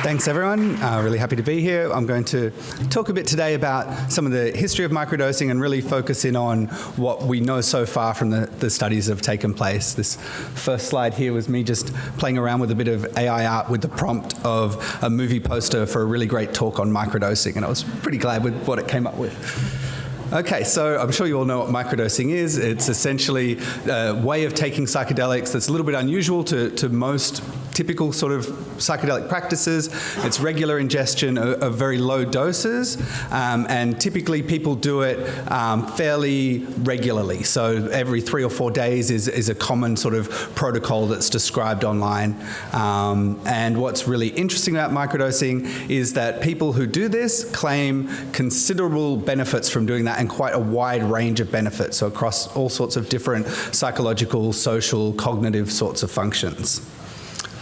Thanks, everyone. Really happy to be here. I'm going to talk a bit today about some of the history of microdosing and really focus in on what we know so far from the studies that have taken place. This first slide here was me just playing around with a bit of AI art with the prompt of a movie poster for a really great talk on microdosing, and I was pretty glad with what it came up with. Okay, so I'm sure you all know what microdosing is. It's essentially a way of taking psychedelics that's a little bit unusual to most typical sort of psychedelic practices. It's regular ingestion of very low doses, and typically people do it fairly regularly. So every 3 or 4 days is a common sort of protocol that's described online. And what's really interesting about microdosing is that people who do this claim considerable benefits from doing that, and quite a wide range of benefits, so across all sorts of different psychological, social, cognitive sorts of functions.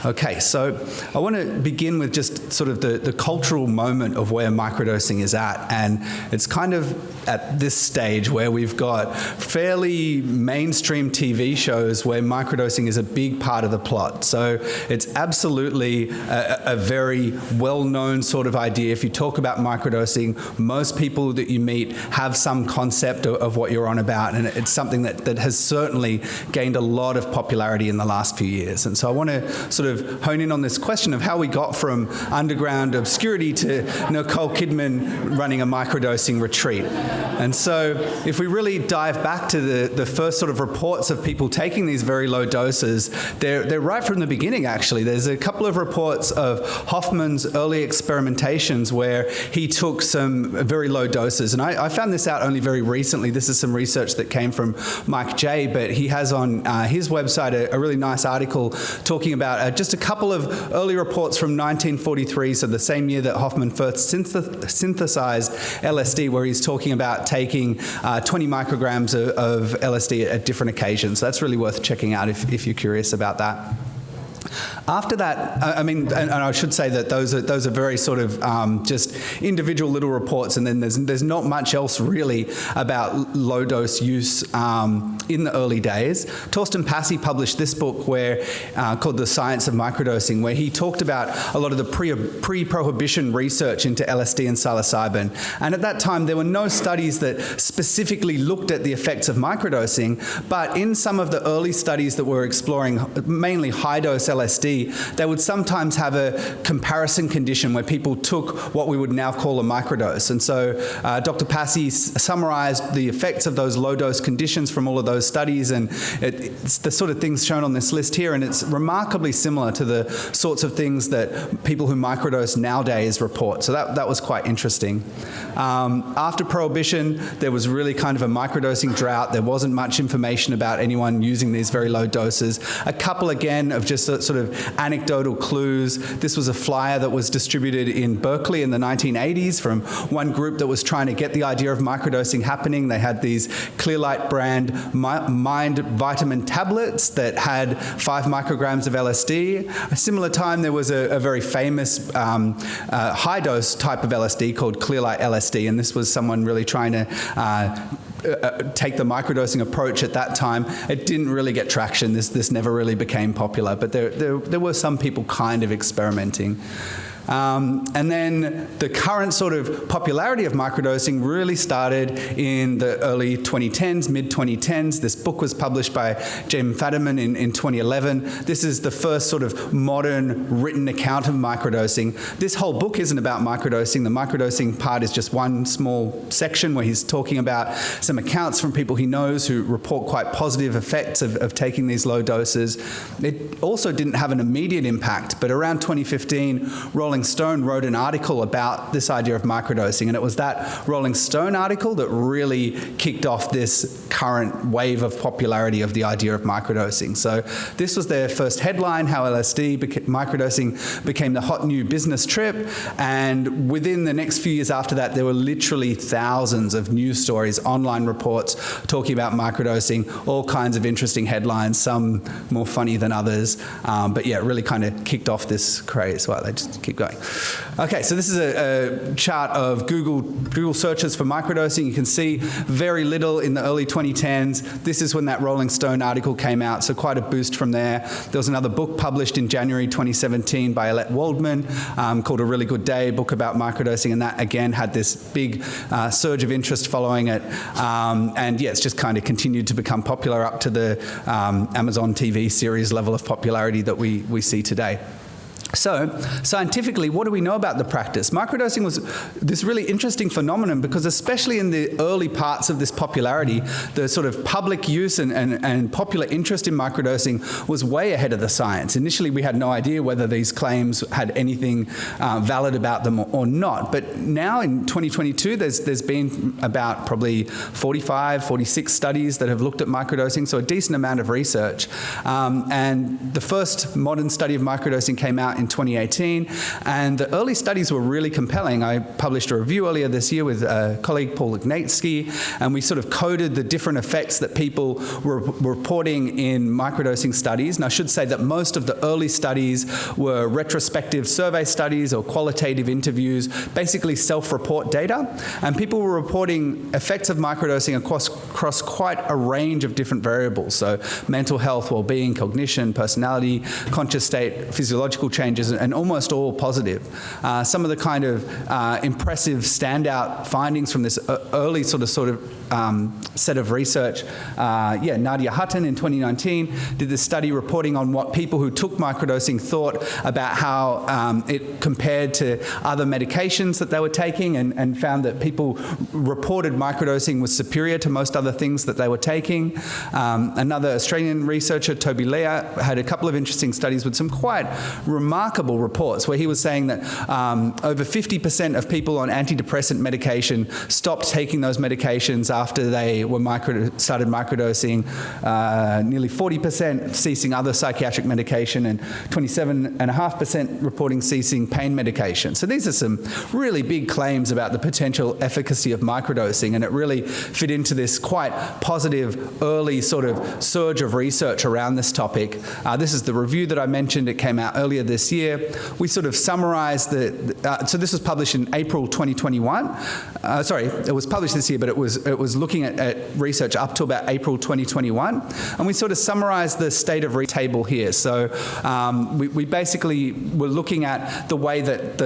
Okay, so I want to begin with just sort of the cultural moment of where microdosing is at, and it's kind of at this stage where we've got fairly mainstream TV shows where microdosing is a big part of the plot. So it's absolutely a very well-known sort of idea. If you talk about microdosing, most people that you meet have some concept of what you're on about, and it's something that has certainly gained a lot of popularity in the last few years. And so I want to sort of hone in on this question of how we got from underground obscurity to Nicole Kidman running a microdosing retreat. And so if we really dive back to the first sort of reports of people taking these very low doses, they're right from the beginning, actually. There's a couple of reports of Hoffman's early experimentations where he took some very low doses. And I found this out only very recently. This is some research that came from Mike J, but he has on his website a really nice article talking about just a couple of early reports from 1943, so the same year that Hoffman first synthesized LSD, where he's talking about taking 20 micrograms of LSD at different occasions. So that's really worth checking out if you're curious about that. After that, I mean, and I should say that those are very sort of just individual little reports, and then there's not much else really about low dose use in the early days. Torsten Passy published this book called The Science of Microdosing, where he talked about a lot of the pre-prohibition research into LSD and psilocybin. And at that time, there were no studies that specifically looked at the effects of microdosing, but in some of the early studies that were exploring mainly high-dose LSD, they would sometimes have a comparison condition where people took what we would now call a microdose. And so Dr. Passy summarized the effects of those low-dose conditions from all of those studies, and it's the sort of things shown on this list here, and it's remarkably similar to the sorts of things that people who microdose nowadays report. So that was quite interesting. After Prohibition, there was really kind of a microdosing drought. There wasn't much information about anyone using these very low doses. A couple, again, of just sort of anecdotal clues. This was a flyer that was distributed in Berkeley in the 1980s from one group that was trying to get the idea of microdosing happening. They had these Clearlight brand mind vitamin tablets that had 5 micrograms of LSD. A similar time, there was a very famous high-dose type of LSD called Clearlight LSD, and this was someone really trying to take the microdosing approach at that time. It didn't really get traction. This never really became popular, but there were some people kind of experimenting. And then the current sort of popularity of microdosing really started in the early 2010s, mid-2010s. This book was published by Jim Fadiman in 2011. This is the first sort of modern written account of microdosing. This whole book isn't about microdosing. The microdosing part is just one small section where he's talking about some accounts from people he knows who report quite positive effects of taking these low doses. It also didn't have an immediate impact, but around 2015, Rolling Stone wrote an article about this idea of microdosing, and it was that Rolling Stone article that really kicked off this current wave of popularity of the idea of microdosing. So this was their first headline, how microdosing became the hot new business trip, and within the next few years after that, there were literally thousands of news stories, online reports talking about microdosing, all kinds of interesting headlines, some more funny than others, but yeah, it really kind of kicked off this craze. Well, they just keep going. going. Okay, so this is a chart of Google searches for microdosing. You can see very little in the early 2010s. This is when that Rolling Stone article came out, so quite a boost from there. There was another book published in January 2017 by Alette Waldman called A Really Good Day, a book about microdosing, and that again had this big surge of interest following it. And yeah, it's just kind of continued to become popular up to the Amazon TV series level of popularity that we see today. So, scientifically, what do we know about the practice? Microdosing was this really interesting phenomenon because especially in the early parts of this popularity, the sort of public use and popular interest in microdosing was way ahead of the science. Initially, we had no idea whether these claims had anything valid about them or not. But now in 2022, there's been about probably 45, 46 studies that have looked at microdosing, so a decent amount of research. And the first modern study of microdosing came out in 2018, and the early studies were really compelling. I published a review earlier this year with a colleague, Paul Ignatsky, and we sort of coded the different effects that people were reporting in microdosing studies. And I should say that most of the early studies were retrospective survey studies or qualitative interviews, basically self-report data, and people were reporting effects of microdosing across quite a range of different variables, so mental health, well-being, cognition, personality, conscious state, physiological changes, and almost all positive. Some of the kind of impressive standout findings from this early sort of set of research, Nadia Hutton in 2019 did this study reporting on what people who took microdosing thought about how it compared to other medications that they were taking, and found that people reported microdosing was superior to most other things that they were taking. Another Australian researcher, Toby Leah, had a couple of interesting studies with some quite remarkable reports where he was saying that over 50% of people on antidepressant medication stopped taking those medications after they were started microdosing, nearly 40% ceasing other psychiatric medication, and 27.5% reporting ceasing pain medication. So these are some really big claims about the potential efficacy of microdosing, and it really fit into this quite positive early sort of surge of research around this topic. This is the review that I mentioned. It came out earlier this year. We sort of summarized so this was published in April 2021. It was published this year, but it was looking at research up to about April 2021. And we sort of summarized the state of table here. So we basically were looking at the way that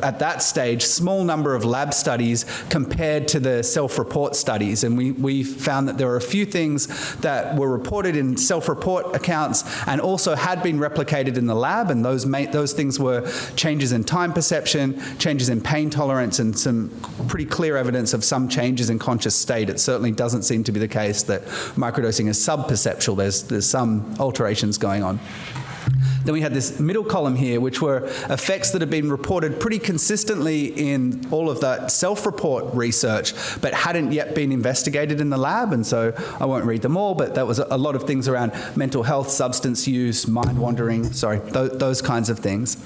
at that stage, small number of lab studies compared to the self-report studies. And we found that there were a few things that were reported in self-report accounts and also had been replicated in the lab, and those things were changes in time perception, changes in pain tolerance, and some pretty clear evidence of some changes in conscious state. It certainly doesn't seem to be the case that microdosing is sub-perceptual. There's some alterations going on. Then we had this middle column here, which were effects that have been reported pretty consistently in all of that self-report research, but hadn't yet been investigated in the lab. And so I won't read them all, but that was a lot of things around mental health, substance use, mind wandering, those kinds of things.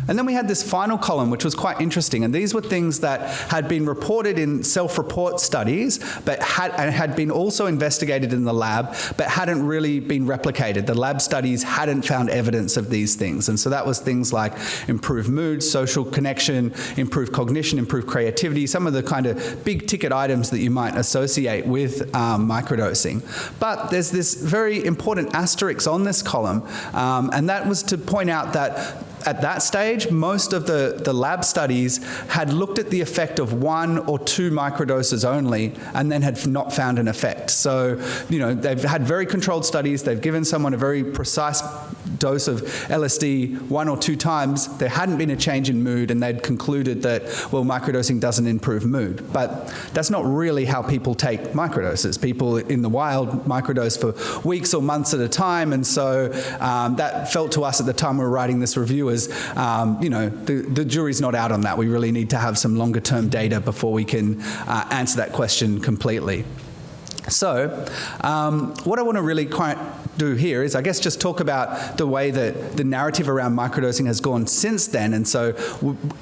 And then we had this final column, which was quite interesting. And these were things that had been reported in self-report studies, but had been also investigated in the lab, but hadn't really been replicated. The lab studies hadn't found evidence of these things. And so that was things like improved mood, social connection, improved cognition, improved creativity, some of the kind of big ticket items that you might associate with microdosing. But there's this very important asterisk on this column, and that was to point out that at that stage, most of the lab studies had looked at the effect of 1 or 2 microdoses only and then had not found an effect. So, they've had very controlled studies. They've given someone a very precise dose of LSD 1 or 2 times. There hadn't been a change in mood, and they'd concluded that, well, microdosing doesn't improve mood. But that's not really how people take microdoses. People in the wild microdose for weeks or months at a time, and so that felt to us at the time we were writing this review as, the jury's not out on that. We really need to have some longer term data before we can answer that question completely. So what I want to really do here is, I guess, just talk about the way that the narrative around microdosing has gone since then. And so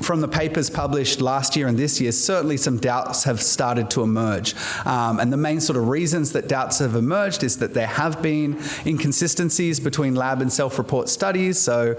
from the papers published last year and this year, certainly some doubts have started to emerge. And the main sort of reasons that doubts have emerged is that there have been inconsistencies between lab and self-report studies. So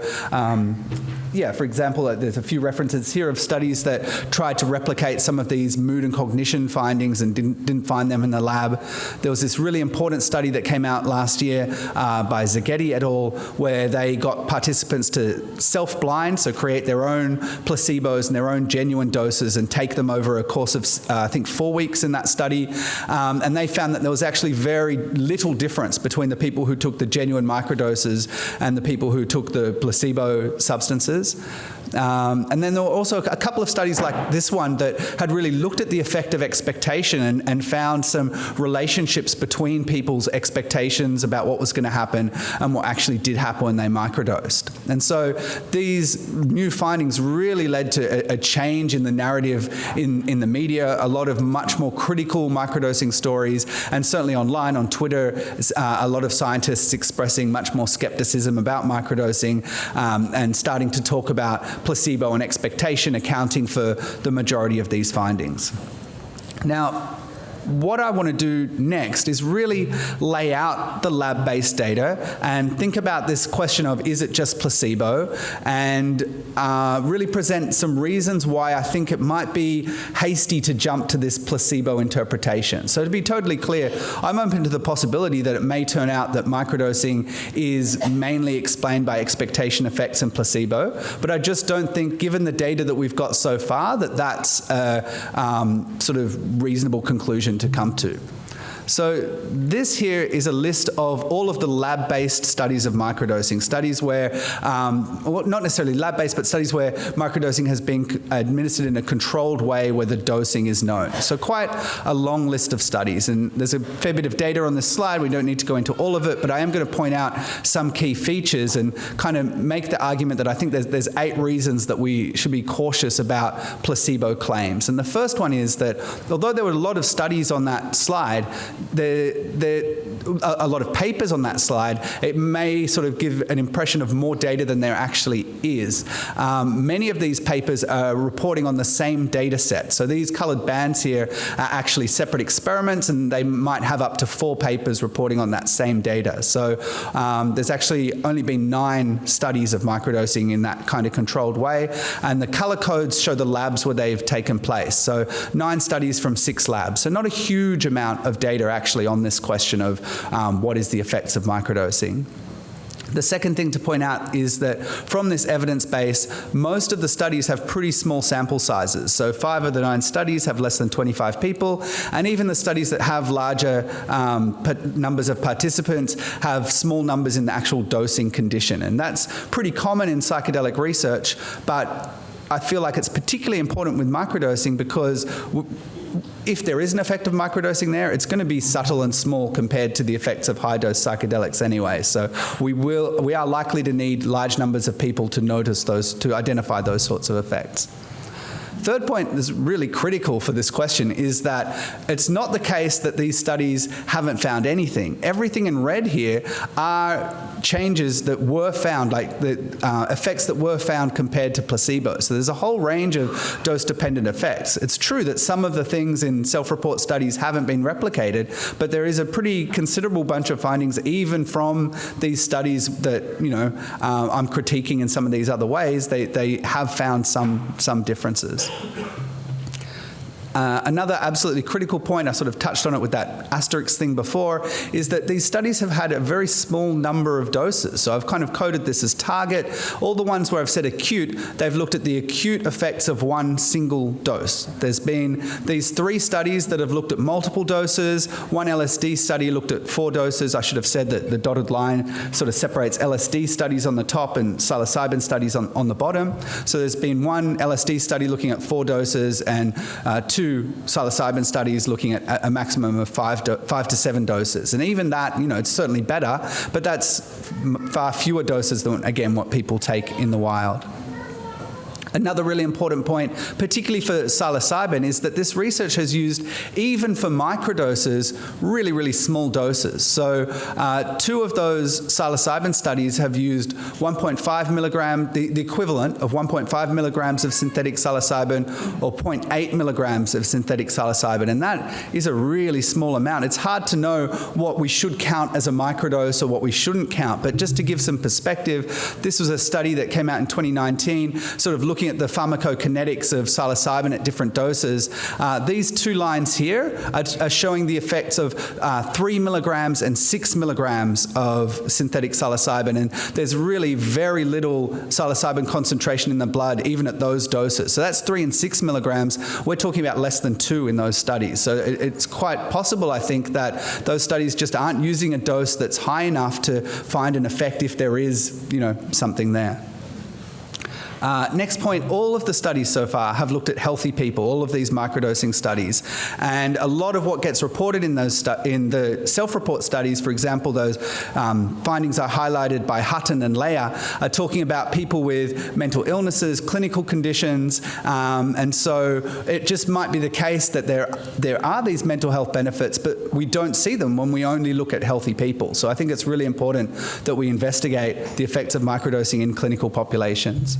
yeah, for example, there's a few references here of studies that tried to replicate some of these mood and cognition findings and didn't find them in the lab. There was this really important study that came out last year by Zaghetti et al., where they got participants to self-blind, so create their own placebos and their own genuine doses and take them over a course of, I think, 4 weeks in that study. And they found that there was actually very little difference between the people who took the genuine microdoses and the people who took the placebo substances. And then there were also a couple of studies like this one that had really looked at the effect of expectation and found some relationships between people's expectations about what was going to happen and what actually did happen when they microdosed. And so these new findings really led to a change in the narrative in the media, a lot of much more critical microdosing stories, and certainly online on Twitter, a lot of scientists expressing much more skepticism about microdosing and starting to talk about placebo and expectation accounting for the majority of these findings. Now, what I want to do next is really lay out the lab-based data and think about this question of, is it just placebo, and really present some reasons why I think it might be hasty to jump to this placebo interpretation. So to be totally clear, I'm open to the possibility that it may turn out that microdosing is mainly explained by expectation effects and placebo, but I just don't think, given the data that we've got so far, that that's a sort of reasonable conclusion to come to. So this here is a list of all of the lab-based studies of microdosing, studies where, well, not necessarily lab-based, but studies where microdosing has been administered in a controlled way where the dosing is known. So quite a long list of studies, and there's a fair bit of data on this slide. We don't need to go into all of it, but I am going to point out some key features and kind of make the argument that I think there's 8 reasons that we should be cautious about placebo claims. And the first one is that although there were a lot of studies on that slide, a lot of papers on that slide, it may sort of give an impression of more data than there actually is. Many of these papers are reporting on the same data set. So these colored bands here are actually separate experiments, and they might have up to 4 papers reporting on that same data. So there's actually only been 9 studies of microdosing in that kind of controlled way, and the color codes show the labs where they've taken place. So 9 studies from 6 labs. So not a huge amount of data actually on this question of what is the effects of microdosing. The second thing to point out is that from this evidence base, most of the studies have pretty small sample sizes. So 5 of the 9 studies have less than 25 people, and even the studies that have larger numbers of participants have small numbers in the actual dosing condition. And that's pretty common in psychedelic research, but I feel like it's particularly important with microdosing because if there is an effect of microdosing there, it's going to be subtle and small compared to the effects of high-dose psychedelics anyway. So we are likely to need large numbers of people to notice those, to identify those sorts of effects. Third point that's really critical for this question is that it's not the case that these studies haven't found anything. Everything in red here are changes that were found, like the effects that were found compared to placebo. So there's a whole range of dose-dependent effects. It's true that some of the things in self-report studies haven't been replicated, but there is a pretty considerable bunch of findings even from these studies that, you know, I'm critiquing in some of these other ways. They have found some differences. Another absolutely critical point, I sort of touched on it with that asterisk thing before, is that these studies have had a very small number of doses. So I've kind of coded this as target. All the ones where I've said acute, they've looked at the acute effects of one single dose. There's been these 3 studies that have looked at multiple doses. One LSD study looked at 4 doses. I should have said that the dotted line sort of separates LSD studies on the top and psilocybin studies on the bottom. So there's been one LSD study looking at 4 doses and 2 psilocybin studies looking at a maximum of 5 to 7 doses. And even that, you know, it's certainly better, but that's far fewer doses than, again, what people take in the wild. Another really important point, particularly for psilocybin, is that this research has used, even for microdoses, really, really small doses. So 2 of those psilocybin studies have used 1.5 milligram, the equivalent of 1.5 milligrams of synthetic psilocybin or 0.8 milligrams of synthetic psilocybin. And that is a really small amount. It's hard to know what we should count as a microdose or what we shouldn't count. But just to give some perspective, this was a study that came out in 2019, sort of looking at the pharmacokinetics of psilocybin at different doses. These 2 lines here are showing the effects of 3 milligrams and 6 milligrams of synthetic psilocybin, and there's really very little psilocybin concentration in the blood even at those doses. So that's 3 and 6 milligrams. We're talking about less than 2 in those studies. So it's quite possible, I think, that those studies just aren't using a dose that's high enough to find an effect if there is, something there. Next point, all of the studies so far have looked at healthy people, all of these microdosing studies. And a lot of what gets reported in those in the self-report studies, for example, those findings are highlighted by Hutton and Leah, are talking about people with mental illnesses, clinical conditions, and so it just might be the case that there are these mental health benefits, but we don't see them when we only look at healthy people. So I think it's really important that we investigate the effects of microdosing in clinical populations.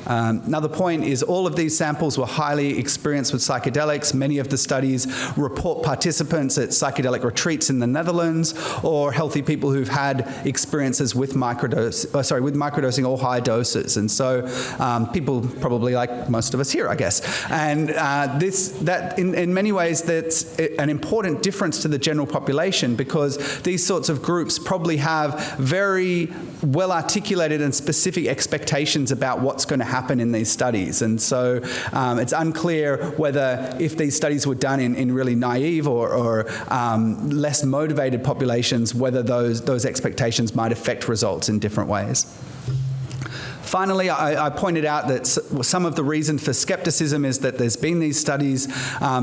Another point is all of these samples were highly experienced with psychedelics. Many of the studies report participants at psychedelic retreats in the Netherlands or healthy people who've had experiences with microdosing or high doses. And so people probably like most of us here, I guess. And in many ways, that's an important difference to the general population, because these sorts of groups probably have very well articulated and specific expectations about what's going to happen in these studies. And so it's unclear whether, if these studies were done in really naive or less motivated populations, whether those expectations might affect results in different ways. Finally, I pointed out that some of the reason for skepticism is that there's been these studies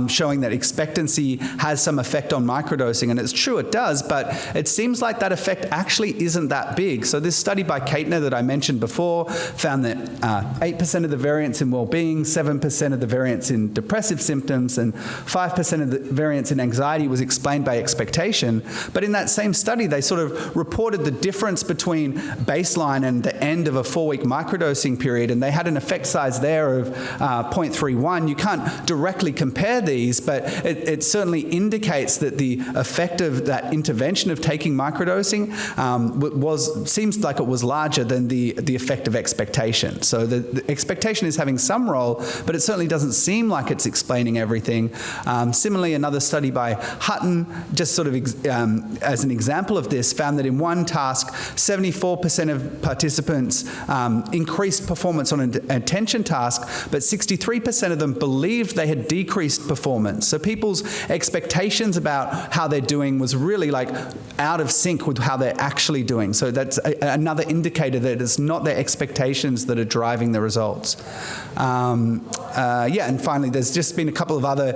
showing that expectancy has some effect on microdosing, and it's true, it does, but it seems like that effect actually isn't that big. So this study by Keitner that I mentioned before found that 8% of the variance in well-being, 7% of the variance in depressive symptoms, and 5% of the variance in anxiety was explained by expectation. But in that same study, they sort of reported the difference between baseline and the end of a 4-week microdosing period, and they had an effect size there of 0.31. You can't directly compare these, but it certainly indicates that the effect of that intervention of taking microdosing seems like it was larger than the effect of expectation. So the expectation is having some role, but it certainly doesn't seem like it's explaining everything. Similarly, another study by Hutton, just sort of as an example of this, found that in one task, 74% of participants increased performance on an attention task, but 63% of them believed they had decreased performance. So people's expectations about how they're doing was really like out of sync with how they're actually doing. So that's another indicator that it's not their expectations that are driving the results. And finally, there's just been a couple of other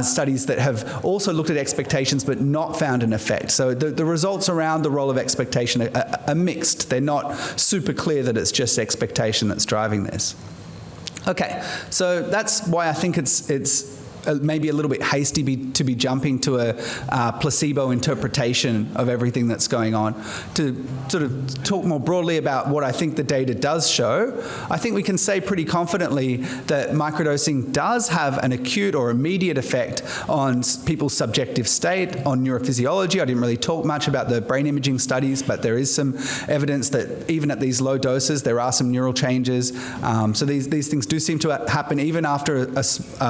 studies that have also looked at expectations but not found an effect. So the results around the role of expectation are mixed. They're not super clear that it's just expectation that's driving this. Okay, so that's why I think it's maybe a little bit hasty to be jumping to a placebo interpretation of everything that's going on. To sort of talk more broadly about what I think the data does show, I think we can say pretty confidently that microdosing does have an acute or immediate effect on people's subjective state, on neurophysiology. I didn't really talk much about the brain imaging studies, but there is some evidence that even at these low doses, there are some neural changes. So these things do seem to happen even after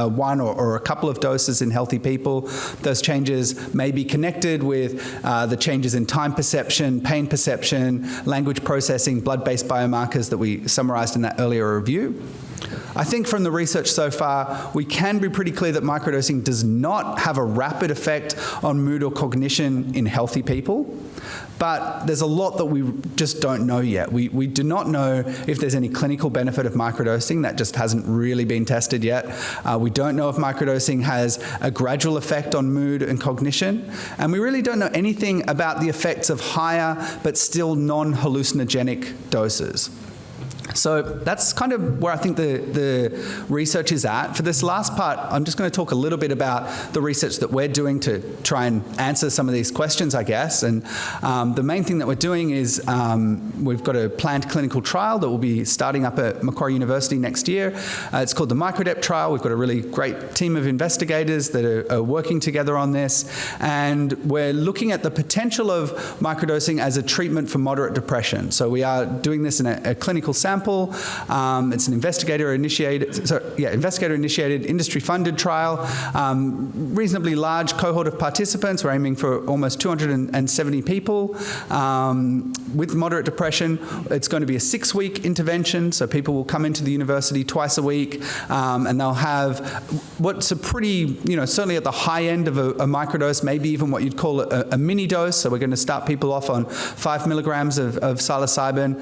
one or a couple of doses in healthy people. Those changes may be connected with the changes in time perception, pain perception, language processing, blood-based biomarkers that we summarized in that earlier review. I think from the research so far, we can be pretty clear that microdosing does not have a rapid effect on mood or cognition in healthy people. But there's a lot that we just don't know yet. We do not know if there's any clinical benefit of microdosing. That just hasn't really been tested yet. We don't know if microdosing has a gradual effect on mood and cognition. And we really don't know anything about the effects of higher but still non-hallucinogenic doses. So that's kind of where I think the research is at. For this last part, I'm just going to talk a little bit about the research that we're doing to try and answer some of these questions, I guess. And the main thing that we're doing is we've got a planned clinical trial that will be starting up at Macquarie University next year. It's called the MicroDep trial. We've got a really great team of investigators that are working together on this. And we're looking at the potential of microdosing as a treatment for moderate depression. So we are doing this in a clinical sample. It's an investigator-initiated, industry-funded trial, reasonably large cohort of participants. We're aiming for almost 270 people with moderate depression. It's going to be a 6-week intervention, so people will come into the university twice a week, and they'll have what's a pretty, certainly at the high end of a microdose, maybe even what you'd call a mini dose. So we're going to start people off on 5 milligrams of psilocybin.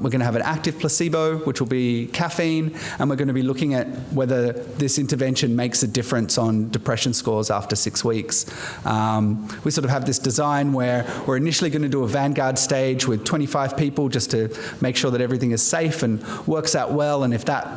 We're going to have an active placebo, which will be caffeine, and we're going to be looking at whether this intervention makes a difference on depression scores after 6 weeks. We sort of have this design where we're initially going to do a vanguard stage with 25 people just to make sure that everything is safe and works out well, and if that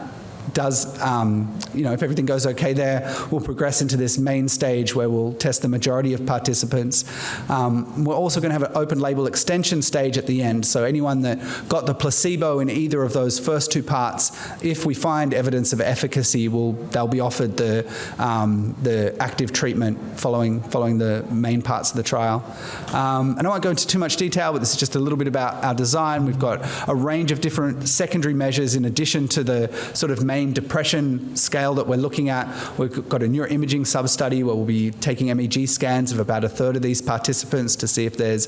does, if everything goes okay there, we'll progress into this main stage where we'll test the majority of participants. We're also going to have an open label extension stage at the end. So anyone that got the placebo in either of those first 2 parts, if we find evidence of efficacy, they'll be offered the active treatment following the main parts of the trial. I don't want to go into too much detail, but this is just a little bit about our design. We've got a range of different secondary measures in addition to the sort of main depression scale that we're looking at. We've got a neuroimaging sub-study where we'll be taking MEG scans of about a third of these participants to see if there's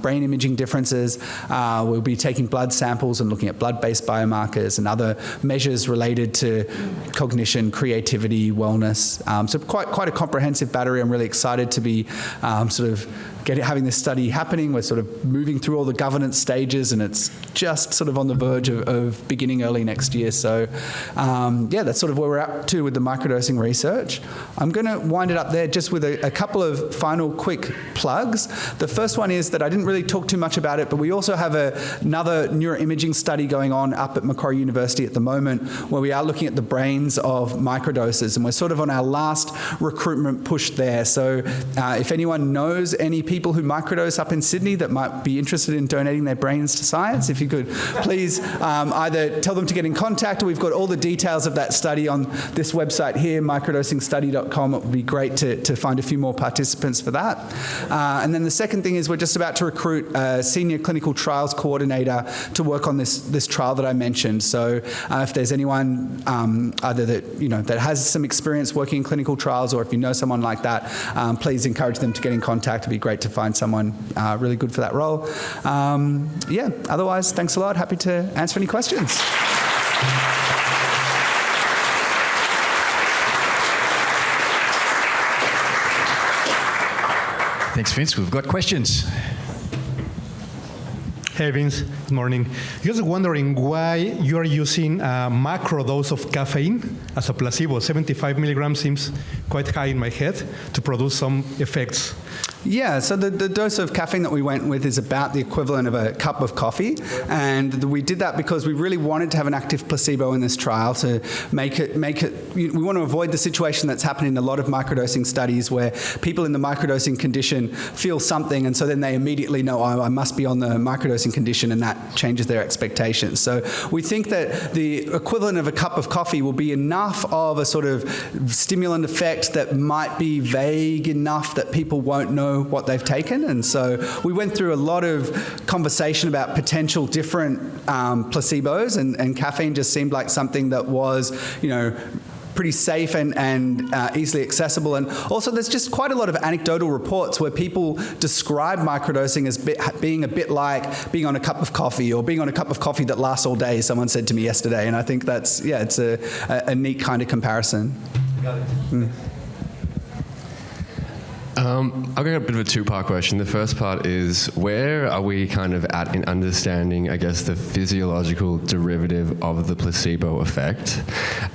brain imaging differences. We'll be taking blood samples and looking at blood-based biomarkers and other measures related to cognition, creativity, wellness. So quite a comprehensive battery. I'm really excited to be having this study happening. We're sort of moving through all the governance stages, and it's just sort of on the verge of beginning early next year. So that's sort of where we're up to with the microdosing research. I'm going to wind it up there just with a couple of final quick plugs. The first one is that I didn't really talk too much about it, but we also have another neuroimaging study going on up at Macquarie University at the moment where we are looking at the brains of microdosers, and we're sort of on our last recruitment push there. So if anyone knows any people who microdose up in Sydney that might be interested in donating their brains to science, if you could please either tell them to get in contact, or we've got all the details of that study on this website here, microdosingstudy.com. It would be great to find a few more participants for that. And then the second thing is we're just about to recruit a senior clinical trials coordinator to work on this trial that I mentioned. So if there's anyone either that has some experience working in clinical trials, or if you know someone like that, please encourage them to get in contact. It'd be great to find someone really good for that role. Otherwise, thanks a lot. Happy to answer any questions. Thanks, Vince. We've got questions. Hey, Vince. Good morning. Just wondering why you are using a macro dose of caffeine as a placebo. 75 milligrams seems quite high in my head to produce some effects. Yeah, so the dose of caffeine that we went with is about the equivalent of a cup of coffee, and we did that because we really wanted to have an active placebo in this trial to make it. We want to avoid the situation that's happening in a lot of microdosing studies where people in the microdosing condition feel something, and so then they immediately know, oh, I must be on the microdosing condition, and that changes their expectations. So we think that the equivalent of a cup of coffee will be enough of a sort of stimulant effect that might be vague enough that people won't know what they've taken. And so we went through a lot of conversation about potential different placebos, and caffeine just seemed like something that was, pretty safe and easily accessible. And also there's just quite a lot of anecdotal reports where people describe microdosing as being a bit like being on a cup of coffee, or being on a cup of coffee that lasts all day, someone said to me yesterday. And I think that's, it's a neat kind of comparison. Got it. I've got a bit of a two-part question. The first part is, where are we kind of at in understanding, I guess, the physiological derivative of the placebo effect?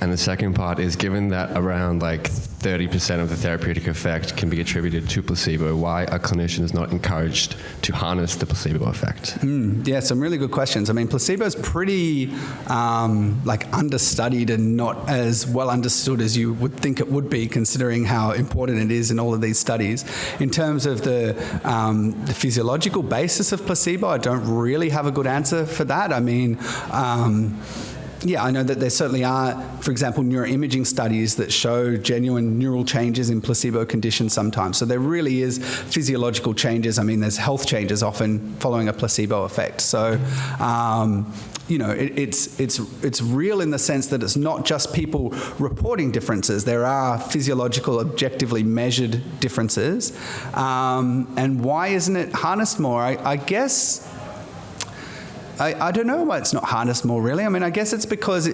And the second part is, given that around like 30% of the therapeutic effect can be attributed to placebo, why are clinicians not encouraged to harness the placebo effect? Yeah, some really good questions. I mean, placebo is pretty understudied and not as well understood as you would think it would be, considering how important it is in all of these studies. In terms of the physiological basis of placebo, I don't really have a good answer for that. I mean, I know that there certainly are, for example, neuroimaging studies that show genuine neural changes in placebo conditions sometimes. So there really is physiological changes. I mean, there's health changes often following a placebo effect. So, it's real in the sense that it's not just people reporting differences. There are physiological, objectively measured differences. And why isn't it harnessed more? I guess... I don't know why it's not harnessed more, really. I mean, I guess it's because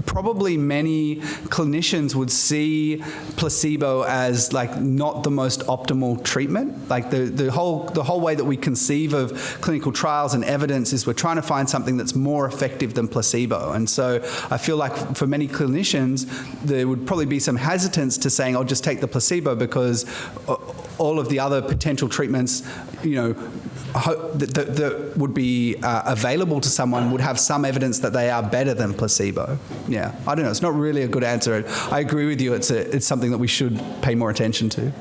probably many clinicians would see placebo as like not the most optimal treatment. Like the whole way that we conceive of clinical trials and evidence is we're trying to find something that's more effective than placebo. And so I feel like for many clinicians, there would probably be some hesitance to saying, I'll just take the placebo, because all of the other potential treatments, that would be available to someone would have some evidence that they are better than placebo. Yeah, I don't know. It's not really a good answer. I agree with you. It's something that we should pay more attention to.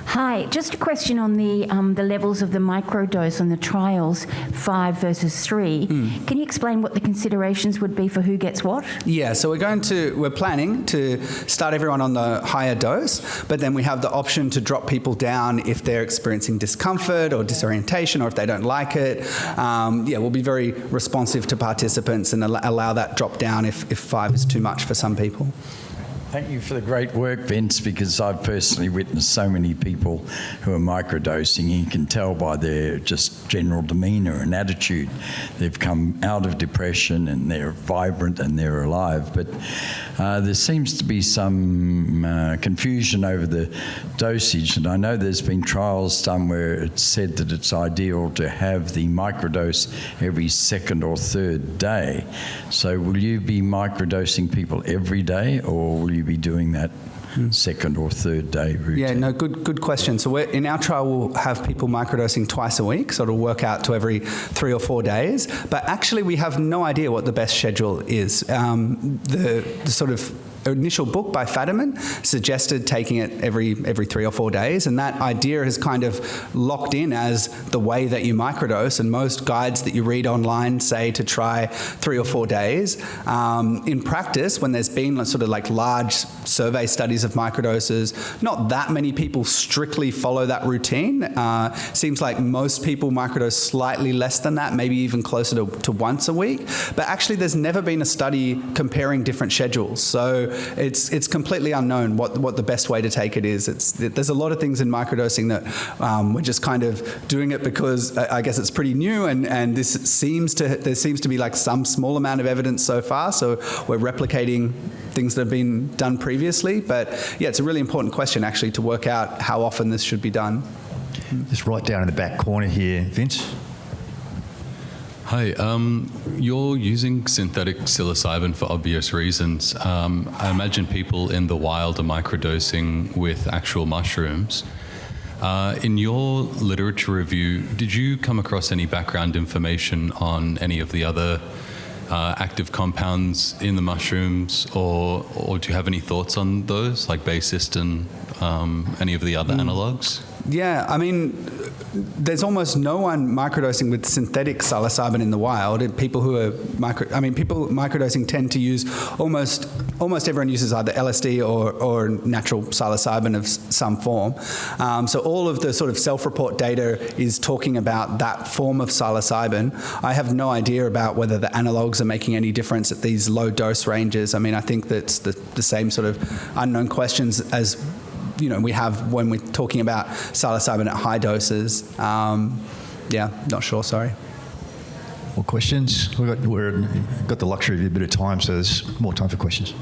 Hi, just a question on the levels of the microdose on the trials, 5 versus 3. Can you explain what the considerations would be for who gets what? Yeah, so we're planning to start everyone on the higher dose, but then we have the option to drop people down if they're experiencing discomfort or disorientation, or if they don't like it. We'll be very responsive to participants and allow that drop down if 5 is too much for some people. Thank you for the great work, Vince, because I've personally witnessed so many people who are microdosing. You can tell by their just general demeanour and attitude. They've come out of depression and they're vibrant and they're alive. But there seems to be some confusion over the dosage. And I know there's been trials done where it's said that it's ideal to have the microdose every second or third day. So will you be microdosing people every day, or will you be doing that second or third day routine? Yeah, no, good question. So in our trial, we'll have people microdosing twice a week, so it'll work out to every 3 or 4 days. But actually, we have no idea what the best schedule is. The sort of initial book by Fadiman suggested taking it every 3 or 4 days, and that idea is kind of locked in as the way that you microdose, and most guides that you read online say to try 3 or 4 days. In practice, when there's been sort of like large survey studies of microdoses, not that many people strictly follow that routine. Seems like most people microdose slightly less than that, maybe even closer to once a week. But actually, there's never been a study comparing different schedules. So it's completely unknown what the best way to take it is. There's a lot of things in microdosing that we're just kind of doing it because I guess it's pretty new, and there seems to be like some small amount of evidence so far. So we're replicating things that have been done previously. But yeah, it's a really important question actually to work out how often this should be done. Just right down in the back corner here, Vince. Hi, you're using synthetic psilocybin for obvious reasons. I imagine people in the wild are microdosing with actual mushrooms. In your literature review, did you come across any background information on any of the other active compounds in the mushrooms, or do you have any thoughts on those, like bassist and any of the other analogues? Yeah, I mean, there's almost no one microdosing with synthetic psilocybin in the wild. People who are people microdosing tend to use almost everyone uses either LSD or natural psilocybin of some form. So all of the sort of self-report data is talking about that form of psilocybin. I have no idea about whether the analogues are making any difference at these low dose ranges. I mean, I think that's the same sort of unknown questions as we have when we're talking about psilocybin at high doses. Not sure, sorry. More questions? We've got the luxury of a bit of time, so there's more time for questions.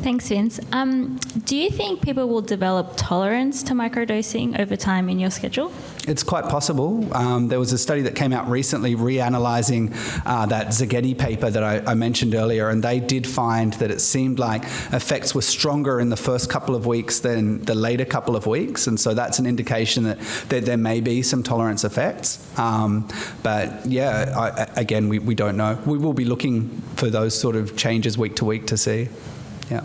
Thanks, Vince. Do you think people will develop tolerance to microdosing over time in your schedule? It's quite possible. There was a study that came out recently reanalyzing that Zaghetti paper that I mentioned earlier, and they did find that it seemed like effects were stronger in the first couple of weeks than the later couple of weeks, and so that's an indication that there may be some tolerance effects. But yeah, again, we don't know. We will be looking for those sort of changes week to week to see. Yeah.